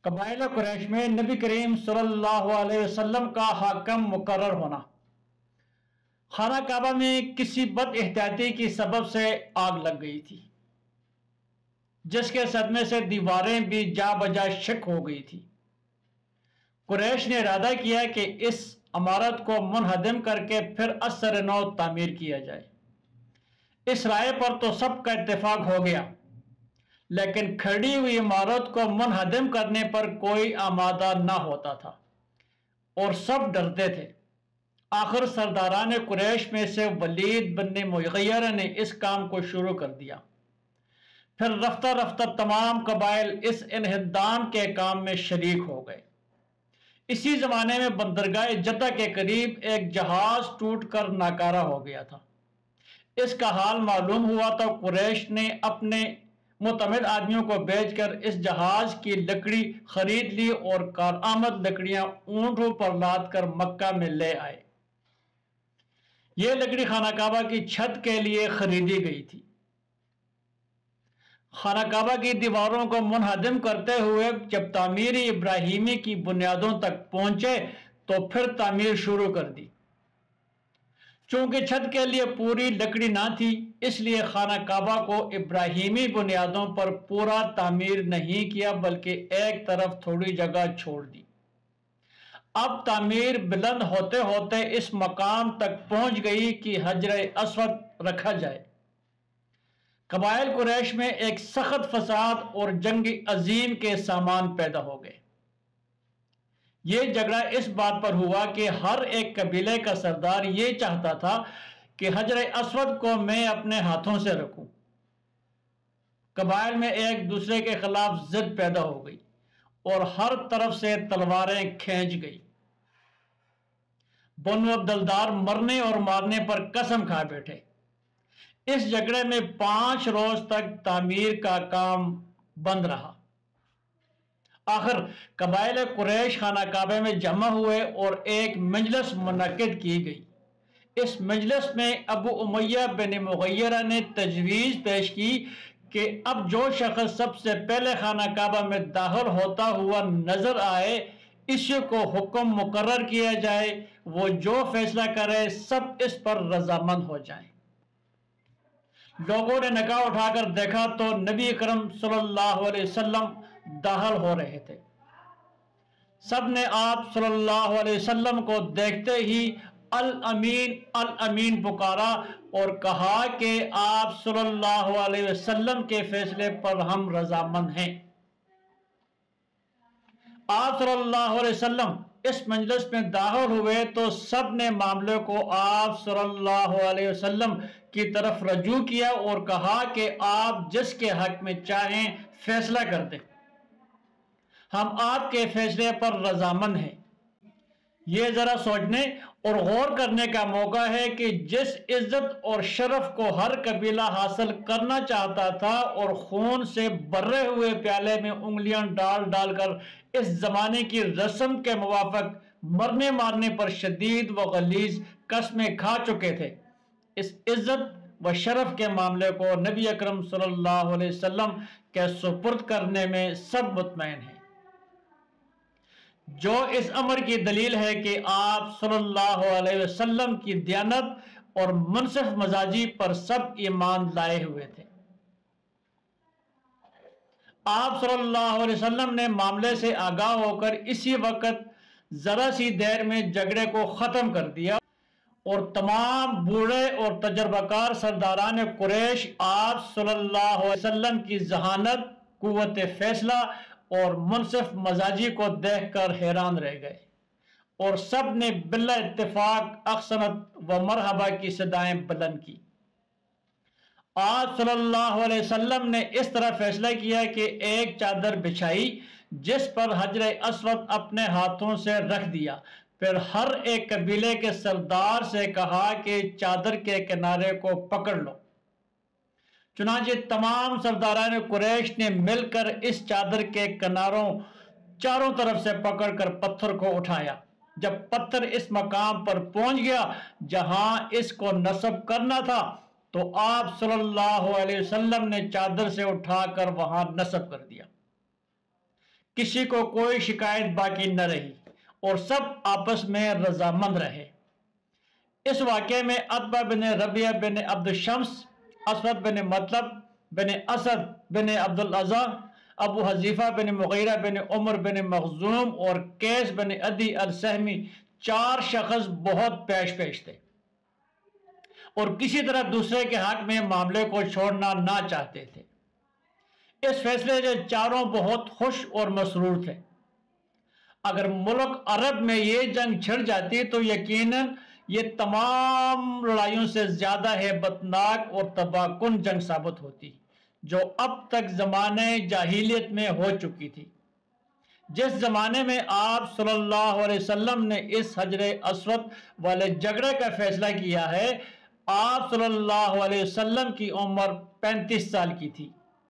قبائل قریش میں نبی کریم صلی اللہ علیہ وسلم کا حاکم مقرر ہونا۔ خانہ کعبہ میں کسی بد احتیاطی کی سبب سے آگ لگ گئی تھی، جس کے صدمے سے دیواریں بھی جا بجا شک ہو گئی تھی۔ قریش نے ارادہ کیا کہ اس عمارت کو منہدم کر کے پھر ازسر نو تعمیر کیا جائے۔ اس رائے پر تو سب کا اتفاق ہو گیا، لیکن کھڑی ہوئی عمارت کو منہدم کرنے پر کوئی آمادہ نہ ہوتا تھا اور سب ڈرتے تھے۔ آخر سرداران قریش میں سے ولید بن مغیرہ نے اس کام کو شروع کر دیا۔ پھر رفتہ رفتہ تمام قبائل اس انہدام کے کام میں شریک ہو گئے۔ اسی زمانے میں بندرگاہ جدہ کے قریب ایک جہاز ٹوٹ کر ناکارہ ہو گیا تھا۔ اس کا حال معلوم ہوا تو قریش نے اپنے معتمد آدمیوں کو بھیج کر اس جہاز کی لکڑی خرید لی اور کارآمد لکڑیاں اونٹوں پر لاد کر مکہ میں لے آئے۔ یہ لکڑی خانہ کعبہ کی چھت کے لیے خریدی گئی تھی۔ خانہ کعبہ کی دیواروں کو منہدم کرتے ہوئے جب تعمیر ابراہیمی کی بنیادوں تک پہنچے تو پھر تعمیر شروع کر دی۔ چونکہ چھت کے لیے پوری لکڑی نہ تھی، اس لیے خانہ کعبہ کو ابراہیمی بنیادوں پر پورا تعمیر نہیں کیا بلکہ ایک طرف تھوڑی جگہ چھوڑ دی۔ اب تعمیر بلند ہوتے ہوتے اس مقام تک پہنچ گئی کہ حجر اسود رکھا جائے۔ قبائل قریش میں ایک سخت فساد اور جنگ عظیم کے سامان پیدا ہو گئے۔ یہ جھگڑا اس بات پر ہوا کہ ہر ایک قبیلے کا سردار یہ چاہتا تھا کہ حجر اسود کو میں اپنے ہاتھوں سے رکھوں۔ قبائل میں ایک دوسرے کے خلاف ضد پیدا ہو گئی اور ہر طرف سے تلواریں کھینچ گئی۔ بنو عبدالدار مرنے اور مارنے پر قسم کھا بیٹھے۔ اس جھگڑے میں 5 روز تک تعمیر کا کام بند رہا۔ آخر قبائل قریش خانہ کعبہ میں جمع ہوئے اور ایک مجلس منعقد کی گئی۔ اس مجلس میں ابو امیہ بن مغیرہ نے تجویز پیش کی کہ اب جو شخص سب سے پہلے خانہ کعبہ میں داخل ہوتا ہوا نظر آئے، اسی کو حکم مقرر کیا جائے، وہ جو فیصلہ کرے سب اس پر رضامند ہو جائیں۔ لوگوں نے نگاہ اٹھا کر دیکھا تو نبی اکرم صلی اللہ علیہ وسلم داخل ہو رہے تھے۔ سب نے آپ صلی اللہ علیہ وسلم کو دیکھتے ہی الامین الامین پکارا اور کہا کہ آپ صلی اللہ علیہ وسلم کے فیصلے پر ہم رضامند ہیں۔ آپ صلی اللہ علیہ وسلم اس مجلس میں داخل ہوئے تو سب نے معاملے کو آپ صلی اللہ علیہ وسلم کی طرف رجوع کیا اور کہا کہ آپ جس کے حق میں چاہیں فیصلہ کر دیں، ہم آپ کے فیصلے پر رضامند ہیں۔ یہ ذرا سوچنے اور غور کرنے کا موقع ہے کہ جس عزت اور شرف کو ہر قبیلہ حاصل کرنا چاہتا تھا اور خون سے بھرے ہوئے پیالے میں انگلیاں ڈال ڈال کر اس زمانے کی رسم کے موافق مرنے مارنے پر شدید و غلیظ قسمیں کھا چکے تھے، اس عزت و شرف کے معاملے کو نبی اکرم صلی اللہ علیہ وسلم کے سپرد کرنے میں سب مطمئن ہیں، جو اس امر کی دلیل ہے کہ آپ صلی اللہ علیہ وسلم کی دیانت اور منصف مزاجی پر سب ایمان لائے ہوئے تھے۔ آپ صلی اللہ علیہ وسلم نے معاملے سے آگاہ ہو کر اسی وقت ذرا سی دیر میں جھگڑے کو ختم کر دیا اور تمام بوڑھے اور تجربہ کار سرداران قریش آپ صلی اللہ علیہ وسلم کی ذہانت، قوت فیصلہ اور منصف مزاجی کو دیکھ کر حیران رہ گئے اور سب نے بلا اتفاق احسنت و مرحبا کی صدائیں بلند کی۔ آپ صلی اللہ علیہ وسلم نے اس طرح فیصلہ کیا کہ ایک چادر بچھائی جس پر حجر اسود اپنے ہاتھوں سے رکھ دیا، پھر ہر ایک قبیلے کے سردار سے کہا کہ چادر کے کنارے کو پکڑ لو۔ چنانچہ تمام سرداران قریش نے مل کر اس چادر کے کناروں چاروں طرف سے پکڑ کر پتھر کو اٹھایا۔ جب پتھر اس مقام پر پہنچ گیا جہاں اس کو نصب کرنا تھا تو آپ صلی اللہ علیہ وسلم نے چادر سے اٹھا کر وہاں نصب کر دیا۔ کسی کو کوئی شکایت باقی نہ رہی اور سب آپس میں رضامند رہے۔ اس واقعے میں عتبہ بن ربیعہ بن عبد الشمس، اسود بن مطلب بن اسد بن عبد العزا، ابو حذیفہ بن مغیرہ بن عمر بن مخزوم اور قیس بن عدی السہمی 4 شخص بہت پیش تھے اور کسی طرح دوسرے کے حق میں معاملے کو چھوڑنا نہ چاہتے تھے۔ اس فیصلے سے چاروں بہت خوش اور مسرور تھے۔ اگر ملک عرب میں یہ جنگ چھڑ جاتی تو یقیناً یہ تمام لڑائیوں سے زیادہ ہیبتناک اور تباہ کن جنگ ثابت ہوتی جو اب تک زمانے جاہلیت میں ہو چکی تھی۔ جس زمانے میں آپ صلی اللہ علیہ وسلم نے اس حجر اسود والے جھگڑے کا فیصلہ کیا ہے، آپ صلی اللہ علیہ وسلم کی عمر 35 سال کی تھی۔